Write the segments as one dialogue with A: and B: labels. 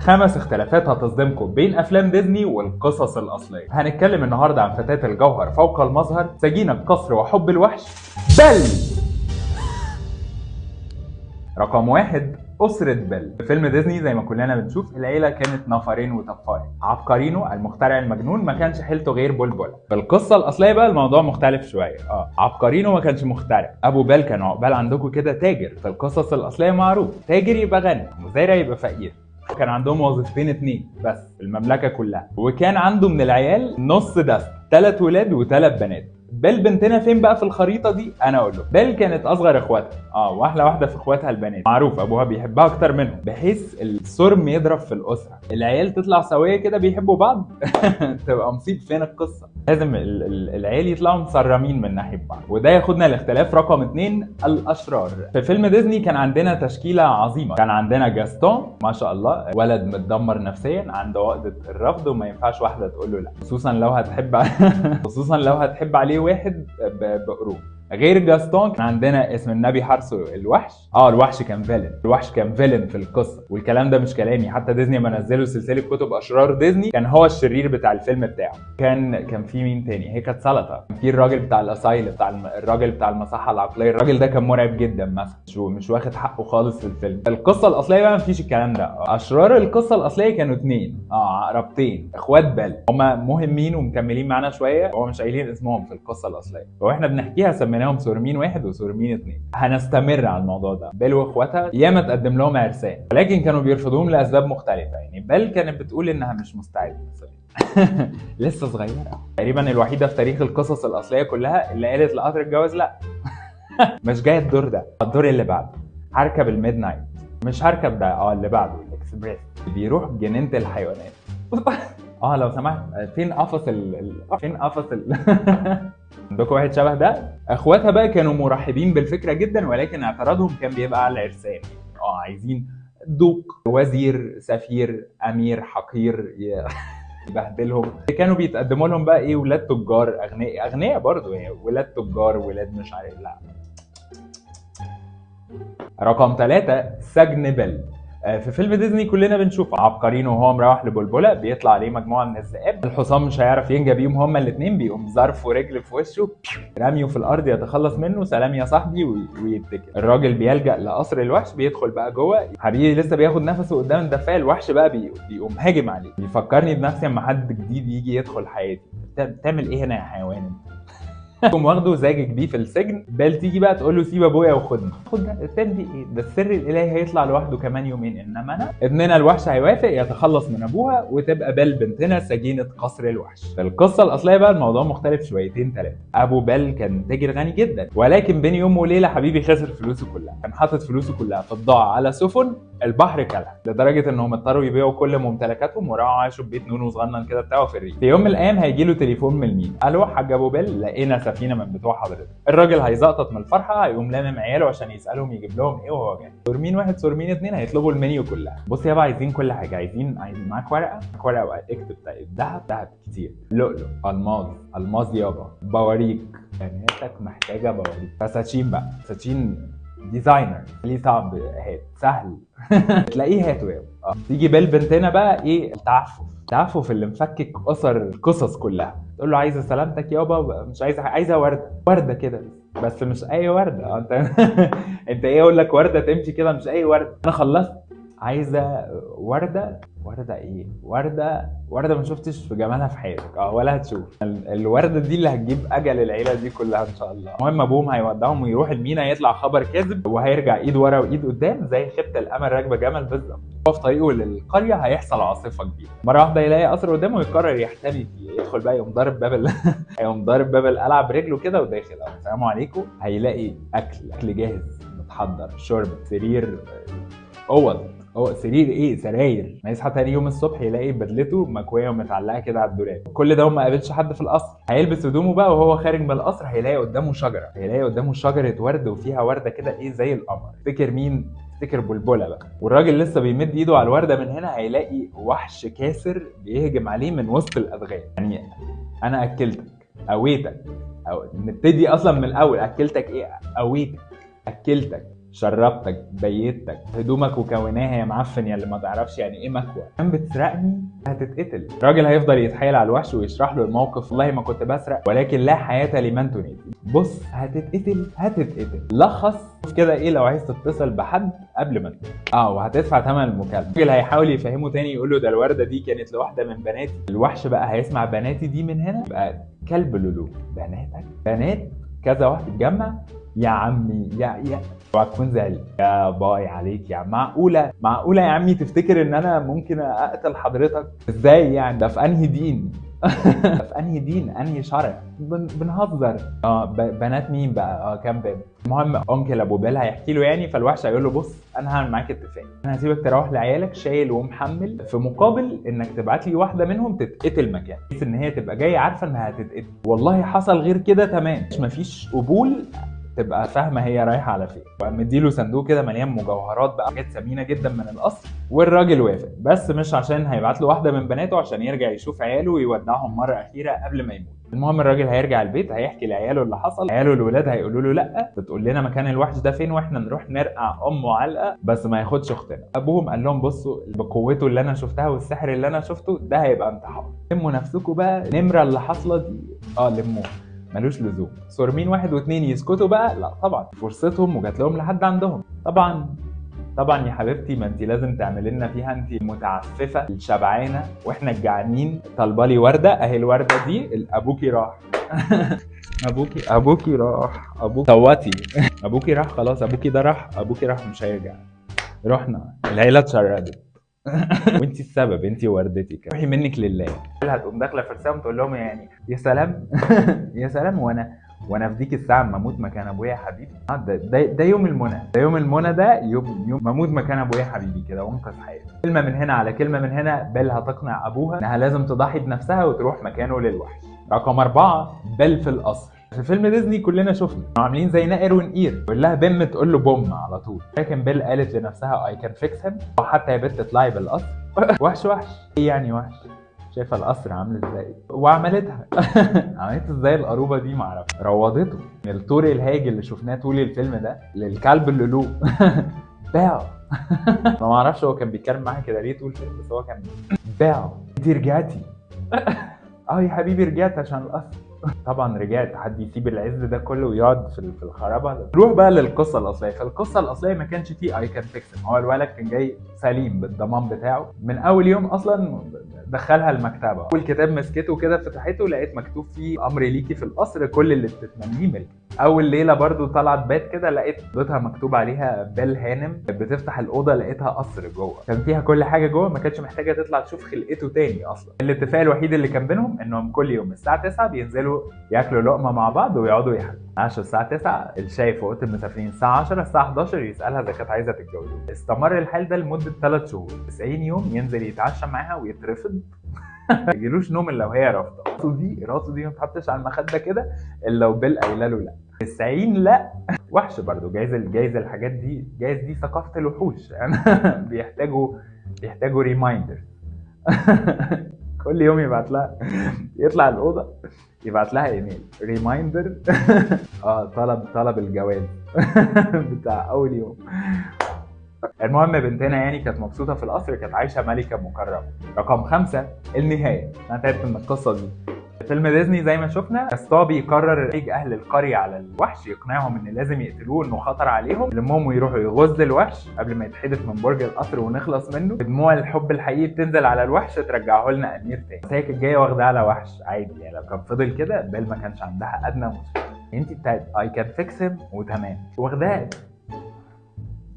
A: 5 اختلافات هتصدمكم بين افلام ديزني والقصص الاصليه. هنتكلم النهارده عن فتاة الجوهر فوق المظهر، سجين القصر وحب الوحش، بل رقم 1 أسرة بل. في فيلم ديزني زي ما كلنا بنشوف العيلة كانت نفرين وتفارين. عبقرينو المخترع المجنون ما كانش حيلته غير بلبل. في القصة الأصلية بقى الموضوع مختلف شوية. عبقرينو ما كانش مخترع. أبو بل كان عقبال عندكم كده تاجر. في القصص الأصلية معروف تاجر يبقى غني، مزارع يبقى فقير. كان عندهم وظيفتين 2 بس في المملكة كلها، وكان عنده من العيال نص دست، 3 ولاد و3 بنات. بل بنتنا فين بقى في الخريطه دي؟ انا اقول له بل كانت اصغر اخواتها، واحلى واحده في اخواتها البنات، معروف ابوها بيحبها اكتر منهم بحيث السرم يضرب في الاسره، العيال تطلع سويه كده بيحبوا بعض. تبقى مصيب فين القصه؟ لازم العيال يطلعوا مصرمين من ناحيه بعض. وده ياخدنا لاختلاف رقم 2 الاشرار. في فيلم ديزني كان عندنا تشكيله عظيمه. كان عندنا جاستون ما شاء الله، ولد متدمر نفسيا، عنده عقده الرفض وما ينفعش واحده تقول له لا، خصوصا لو هتحب عليه واحد بقروب. غير جاستون كان عندنا اسم النبي حرسو الوحش. الوحش كان فيلن في القصه، والكلام ده مش كلامي، حتى ديزني ما نزلوا سلسله كتب اشرار ديزني كان هو الشرير بتاع الفيلم بتاعه. كان في مين تاني؟ هي كانت سلطه. كان في الراجل بتاع الاسايل، الراجل بتاع المصحه العقليه. الراجل ده كان مرعب جدا مثلا، مش واخد حقه خالص في الفيلم. القصه الاصليه بقى مفيش الكلام ده. اشرار القصه الاصليه كانوا 2 عقربتين اخوات بل، هما مهمين ومكملين معانا شويه، هو مش قايلين اسمهم في القصه الاصليه، واحنا بنحكيها سميناهم سورمين 1 وسورمين 2. هنستمر على الموضوع ده. بل واخواتها ياما تقدم لهم عرسان، ولكن كانوا بيرفضوهم لاسباب مختلفه. يعني بل كانت بتقول انها مش مستعده لسه صغيره تقريبا، الوحيده في تاريخ القصص الاصليه كلها اللي قالت لقطر الجواز لا. مش جاي الدور ده، الدور اللي بعده هركب الميد نايت، مش هركب ده، اللي بعده الاكسبريس بيروح جنينه الحيوانات. لو سمحت، فين قفص عندكم واحد شبه ده؟ اخواتها بقى كانوا مرحبين بالفكره جدا، ولكن اعتراضهم كان بيبقى على العرسان. عايزين دوق، وزير، سفير، امير، حقير يبهدلهم. كانوا بيتقدموا لهم بقى ايه؟ ولاد تجار اغنياء برضو، يعني ولاد تجار، ولاد مش عارف. لا. رقم 3 سجن بل. في فيلم ديزني كلنا بنشوف عبقرينو وهو مروح لبلبله، بيطلع عليه مجموعه من الذئاب، الحصان مش هيعرف ينجى بيهم هما الاثنين، بيقوم ظرفه رجل في وشه، رميه في الارض، يتخلص منه، سلام يا صاحبي، ويتكل. الراجل بيلجأ لقصر الوحش، بيدخل بقى جوه، حبيبي لسه بياخد نفسه قدام الدفاع، الوحش بقى بيقوم هاجم عليه. بيفكرني بنفسي لما حد جديد يجي يدخل حياتي، بتعمل ايه هنا يا حيوان؟ تقوم واخده زاجك بيه في السجن. بل تيجي بقى تقول له سيب ابويا وخدني. خد ده تعمل ايه؟ ده السر الالهي هيطلع لوحده كمان يومين، انما انا ابننا الوحش هيوافق يتخلص من ابوها، وتبقى بل بنتنا سجينه قصر الوحش. في القصه الاصليه بقى الموضوع مختلف شويتين 3. ابو بل كان تاجر غني جدا، ولكن بين يوم وليله حبيبي خسر فلوسه كلها. كان حاطط فلوسه كلها في بضاعه على سفن، البحر كلها، لدرجه انهم اضطروا يبيعوا كل ممتلكاتهم وراحوا عاشوا في بيت نونو صغنن كده بتاعه في الريف. في يوم من الايام هيجي له تليفون من مين؟ الو حاج ابو بل، لقينا سفينه من بتوع حضرتك. الراجل هيزقطط من الفرحه، هيقوم لامم عياله عشان يسالهم يجيب لهم ايه وهو جاي. سورمين 1 سورمين 2 هيطلبوا المنيو كلها. بص يابا، عايزين كل حاجه، عايزين معاك ورقه اكتب ذهب كتير، لؤلؤ، الماظ يابا، بواريك، بناتك محتاجه بواريك، فساتين بقى، فساتين ديزاينر، ليه صعب؟ هات سهل. تلاقيه هاته يابا. تيجي بل بنتنا بقى ايه؟ التعفف اللي مفكك اسر القصص كلها. تقول له عايزه سلامتك يابا، مش عايزه ورده كده، بس مش اي ورده. انت ايه؟ اقول لك ورده تمشي كده؟ مش اي ورده. انا خلصت، عايزه ورده ايه؟ ورده ما شفتش في جمالها في حياتك، ولا هتشوف. الورده دي اللي هتجيب اجل العيله دي كلها ان شاء الله. المهم ابوهم هيودعهم ويروح المينا، يطلع خبر كاذب وهيرجع ايد ورا وايد قدام زي خيبه الامل راكبه جمل بالظبط. هو في طريقه للقريه هيحصل عاصفه كبيره، مره واحده يلاقي قصر قدامه ويقرر يحتمي فيه، يدخل بقى يقوم ضارب باب القلعه برجله كده وداخل. السلام عليكم. هيلاقي اكل جاهز متحضر، شرب، سرير، سرير ايه؟ سراير. ما يصحى تاني يوم الصبح يلاقي بدلته مكويه ومتعلقه كده على الدولاب. كل ده وما قابلش حد في القصر. هيلبس هدومه بقى وهو خارج من القصر، هيلاقي قدامه شجره ورد، وفيها ورده كده ايه زي القمر. تفتكر مين؟ تفتكر بلبله بقى. والراجل لسه بيمد ايده على الورده، من هنا هيلاقي وحش كاسر بيهجم عليه من وسط الادغال. يعني انا اكلتك، قويتك، نبتدي اصلا من الاول. اكلتك ايه؟ قويتك، اكلتك، شربتك، بيتك، هدومك وكوناها يا معفن يا اللي ما تعرفش يعني ايه مكوى، كان بتسرقني هتتقتل. الراجل هيفضل يتحايل على الوحش ويشرح له الموقف، والله ما كنت بسرق ولكن لا حياة لمن تنادي. بص هتتقتل. لخص كده ايه لو عايز تتصل بحد قبل ما وهتدفع ثمن المكالمه. الراجل هيحاول يفهمه تاني، يقول له ده الورده دي كانت لواحده من بناتي. الوحش بقى هيسمع بناتي دي من هنا يبقى كلب لولو. بناتك؟ بنات كذا واحد اتجمع يا عمي يا اوعى تكون زعلت يا باي عليك. يا معقوله يا عمي تفتكر ان انا ممكن اقتل حضرتك؟ ازاي يعني؟ ده في انهي دين؟ في انهي دين؟ انهي شرع؟ بنهزر. بنات مين بقى؟ كام بنت؟ المهم انكل ابو بيل هيحكي له يعني، فالوحش هيقول له بص انا هعمل معاك اتفاق، انا هسيبك تروح لعيالك شايل ومحمل في مقابل انك تبعت لي واحده منهم تتقتل مكان، بحيث ان هي تبقى جايه عارفه انها هتتقتل. والله حصل غير كده تمام، مفيش قبول، تبقى فاهمه هي رايحه على فين. ومديله صندوق كده مليان مجوهرات بقى، حاجات ثمينه جدا من القصر، والراجل وافق، بس مش عشان هيبعت له واحده من بناته، عشان يرجع يشوف عياله ويودعهم مره اخيره قبل ما يموت. المهم الراجل هيرجع البيت، هيحكي لعياله اللي حصل. عياله الولاد هيقولوا له لا بتقول لنا مكان الوحش ده فين واحنا نروح نرقع امه علقه بس ما ياخدش اختنا. ابوهم قال لهم بصوا بقوته اللي انا شفتها والسحر اللي انا شفته ده هيبقى انتحار، لموا نفسكم بقى. النمره اللي حاصله دي لموها، ملوش لزوم. صورمين واحد واتنين يسكتوا بقى؟ لا طبعا، فرصتهم وجات لهم لحد عندهم. طبعا يا حبيبتي، ما انت لازم تعملي لنا فيها انت المتعففه الشبعانه واحنا الجعانين. طالبالي ورده، اهي الورده دي. ابوكي راح. ابوكي راح. صوتي. ابوكي راح خلاص، ابوكي ده راح، ابوكي راح مش هيرجع. رحنا العيله اتشردت. وانت السبب، انت ووردتك، روحي منك لله. هتقوم داخله في رسام تقول لهم يعني يا سلام يا سلام، وانا في ديك الساعه ما اموت مكان ابويا حبيبي. ده يوم المنى، ده يوم المنى، ده يوم ما اموت مكان ابويا حبيبي كده وانقذ حياتي. كلمه من هنا على كلمه من هنا، بيل هتقنع ابوها انها لازم تضحي بنفسها وتروح مكانه للوحش. رقم 4، بيل في القصر. في فيلم ديزني كلنا شفنا عاملين زي نائر ونقير، يقول لها بيم تقول له بوم على طول، لكن بيل قالت لنفسها اي كان فيكس هيم. وحتى يا بنت تطلعي بالقصر. وحش ايه يعني وحش؟ شايفه القصر عامل ازاي وعملتها. عملت ازاي القروبه دي؟ معرفش. روضته من الطور الهاجي اللي شفناه طول الفيلم ده للكلب اللولو. باعه. ما معرفش هو كان بيتكلم معاها كده ليه طول الفيلم، بس هو كان باعه. انتي رجعتي. يا حبيبي رجعت عشان القصر. طبعا رجعت. حد يسيب العز ده كله ويقعد في الخرابه ده؟ نروح بقى للقصه الاصليه. في القصه الاصليه ما كانش فيه اي كان فيكس. هو الولد كان جاي سليم بالضمان بتاعه من اول يوم، اصلا دخلها المكتبه. اول كتاب مسكته كده فتحته لقيت مكتوب فيه امر ليكي في القصر كل اللي بتتمنيه ملك. اول ليله برضو طلعت بيت كده لقيت اوضتها مكتوب عليها بيل هانم. بتفتح الاوضه لقيتها قصر جوه، كان فيها كل حاجه جوه، ما كانتش محتاجه تطلع تشوف خلقته تاني اصلا. الاتفاق الوحيد اللي كان بينهم انهم كل يوم الساعه 9 بينزلوا ياكلوا لقمه مع بعض ويقعدوا يحكوا. عشان الساعه 9 الشاي في اوضه المسافرين، الساعه 10 الساعه 11 يسالها اذا كانت عايزه تتجوز. استمر الحال ده لمده 3 شهور. 90 يوم ينزل يتعشى معاها ويترفض. ما يجيلوش نوم الا وهي رافضه. راسه دي ما تحطش على المخده كده الا لو بيل قايله له لا. 90 لا. وحش برضه. جايز الحاجات دي، جايز دي ثقافه الوحوش يعني. بيحتاجوا ريمايندر. كل يوم يبعت لها، يطلع الاوضه يبعت لها ايميل ريمايندر. طلب الجواز بتاع اول يوم. المهم بنتنا يعني كانت مبسوطه في القصر، كانت عايشه ملكه مكرمه. رقم 5، النهايه. انا تعبت من القصه دي. فيلم ديزني زي ما شفنا كاستابي يقرر يجي اهل القريه على الوحش، يقنعهم ان لازم يقتلوه انه خطر عليهم، يلمهم ويروحوا يغز الوحش قبل ما يتحدف من برج القصر ونخلص منه. دموع الحب الحقيقي بتنزل على الوحش ترجعه لنا امير تاني. بس هي كانت جايه واخده على وحش عادي يعني. لو كان فضل كده بيل ما كانش عندها ادنى مشكله. انت بتاعت اي كان فيكس هيم وتمام واخداها.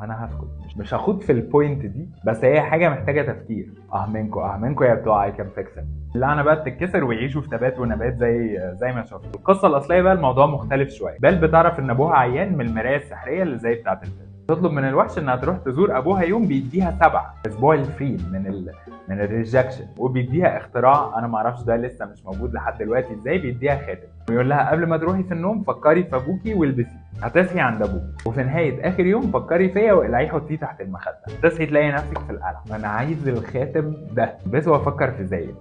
A: انا هسكت، مش هاخد في البوينت دي، بس هي حاجه محتاجه تفكير. منكم يا بتوع اي كان فيكس. اللعنه بقى بتتكسر ويعيشوا في تبات ونبات زي ما شفت. القصه الاصليه بقى الموضوع مختلف شويه. بيل بتعرف ان ابوها عيان من المرايه السحريه اللي زي بتاعه الفيلم. تطلب من الوحش انها تروح تزور ابوها يوم بيديها 7 اسبوع الفري من الريجكشن، وبيديها اختراع انا ما اعرفش ده لسه مش موجود لحد دلوقتي ازاي. بيديها خاتم ويقول لها قبل ما تروحي في النوم فكري في ابوكي والبسيه. هتصحي عند ابوك، وفي نهايه اخر يوم فكري فيا واقلعيه حطيه تحت المخده، تصحي تلاقي نفسك في القلعه. انا عايز الخاتم ده بس، وافكر في زايد.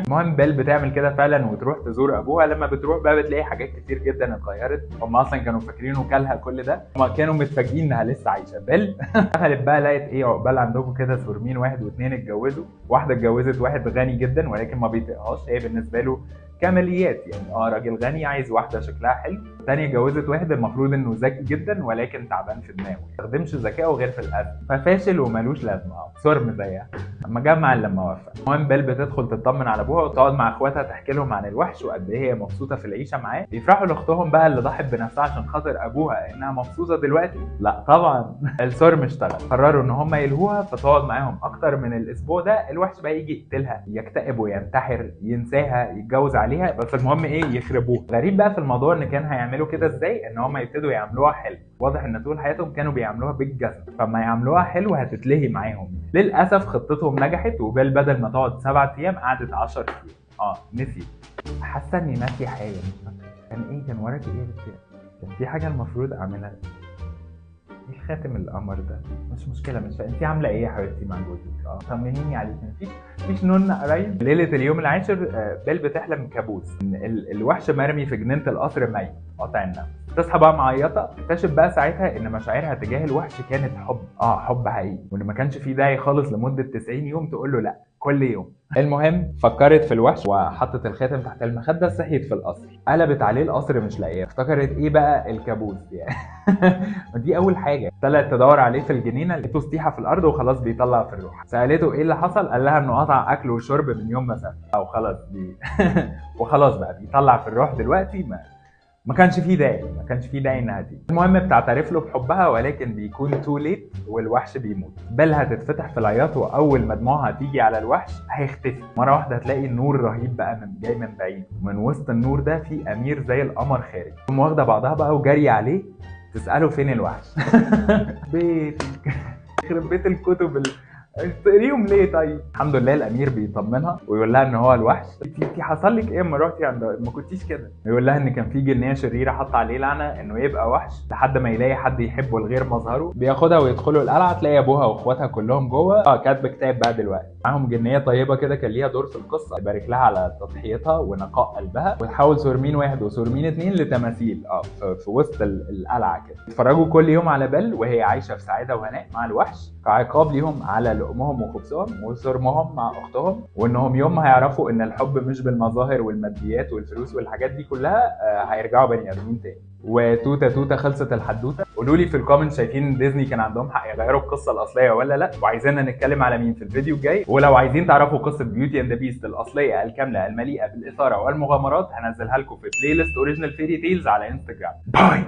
A: المهم بيل بتعمل كده فعلا وتروح تزور ابوها. لما بتروح بقى بتلاقي حاجات كتير جدا اتغيرت. هم اصلا كانوا فاكرينه كلها كل ده، هم كانوا متفاجئين انها لسه عايشه. بيل دخلت بقى لقيت ايه، عقبال عندكم كده سورمين واحد واثنين اتجوزوا. واحده اتجوزت واحد غني جدا ولكن ما بيطيقهاش، هي بالنسبه له كماليات يعني، راجل غني عايز واحده شكلها حلو. الثانيه اتجوزت واحد المفروض انه ذكي جدا ولكن تعبان في دماغه، ما يستخدمش ذكائه غير في الاذى، ففاشل ومالوش لازمه، سورم زيها. اما جمع لما وفى. المهم بيل بتدخل تطمن على ابوها وتقعد مع اخواتها تحكي لهم عن الوحش وقد ايه هي مبسوطه في العيشه معاه. بيفرحوا لاختهم بقى اللي ضحت بنفسها عشان خاطر ابوها انها مبسوطه دلوقتي. لا طبعا السورم اشتغل، قرروا ان هم يلهوها فتقعد معاهم اكتر من الاسبوع ده. الوحش بقى يجي يقتلها، يكتئب وينتحر، ينساها، يتجوز عليها، بس المهم ايه، يخربوها. غريب بقى في الموضوع ان كان هيعملوا كده ازاي، ان هم يبتدوا يعملوها حلو. واضح ان طول حياتهم كانوا بيعملوها بالجزم، فما يعملوها حلو هتتلهي معاهم. للاسف خطتهم نجحت، وبيل بدل ما تقعد 7 ايام قعدت 10 ايام. نسيت، حاسه اني ناسي حاجه، كان ايه، كان وراكي ايه كان في حاجه المفروض اعملها. ايه الخاتم القمر ده؟ مش مشكله، مش فاهم. انت عامله ايه يا حبيبتي مع جوزك؟ طمنيني عليك، مفيش نون قريب؟ ليله اليوم العاشر بيل بتحلم كابوس ان الوحش مرمي في جنينه القصر ميت قاطع النفس. تصحى بقى معيطه، تكتشف بقى ساعتها ان مشاعرها تجاه الوحش كانت حب، حب حقيقي، وان ما كانش في داعي خالص لمده 90 يوم تقول له لا كل يوم. المهم فكرت في الوحش وحطت الخاتم تحت المخده. صحيت في القصر، قلبت عليه القصر مش لاقيه، افتكرت ايه بقى، الكابوس يعني. دي اول حاجه. طلعت تدور عليه في الجنينه، لقيته سطيحه في الارض وخلاص بيطلع في الروح. سالته ايه اللي حصل، قال لها انه قطع اكل وشرب من يوم ما سافر، او خلاص وخلاص بقى بيطلع في الروح دلوقتي. ما كانش فيه داعي انها تيجي. المهم بتعترف له بحبها ولكن بيكون تو ليت والوحش بيموت. بيل هتتفتح في العياط، واول ما دموعها تيجي على الوحش هيختفي مره واحده. هتلاقي النور رهيب بقى جاي من بعيد، ومن وسط النور ده في امير زي القمر خارج. ثم واخده بعضها بقى وجاريه عليه تساله فين الوحش. بيتك يخرب بيت الكتب تقريهم ليه؟ طيب الحمد لله الامير بيطمنها ويقول لها ان هو الوحش. انت حصل لك ايه اما رحتي عند، ما كنتيش كده؟ يقول لها ان كان في جنيه شريره حاطه عليه لعنه انه يبقى وحش لحد ما يلاقي حد يحبه لغير مظهره. بياخدها ويدخلوا القلعه، تلاقي ابوها واخواتها كلهم جوه. كاتبه كتاب بقى دلوقتي. معاهم جنيه طيبه كده كان ليها دور في القصه، يبارك لها على تضحيتها ونقاء قلبها. وتحول سورمين واحد وسورمين 2 لتماثيل في وسط القلعه كده. يتفرجوا كل يوم على بيل وهي عايشه في سعاده وهناء مع الوحش، كعقاب ليهم على لقمهم وخبزهم وصرمهم مع اختهم، وانهم يوم ما هيعرفوا ان الحب مش بالمظاهر والماديات والفلوس والحاجات دي كلها هيرجعوا بني ادمين تاني. وتوته خلصت الحدوته. قولوا لي في الكومنت شايفين ديزني كان عندهم حق يغيروا القصه الاصليه ولا لا، وعايزيننا نتكلم على مين في الفيديو الجاي. ولو عايزين تعرفوا قصه بيوتي اند ذا بيست الاصليه الكامله المليئه بالاثاره والمغامرات، هنزلها لكم في بلاي ليست اوريجينال فيري تيلز على انستجرام. باي.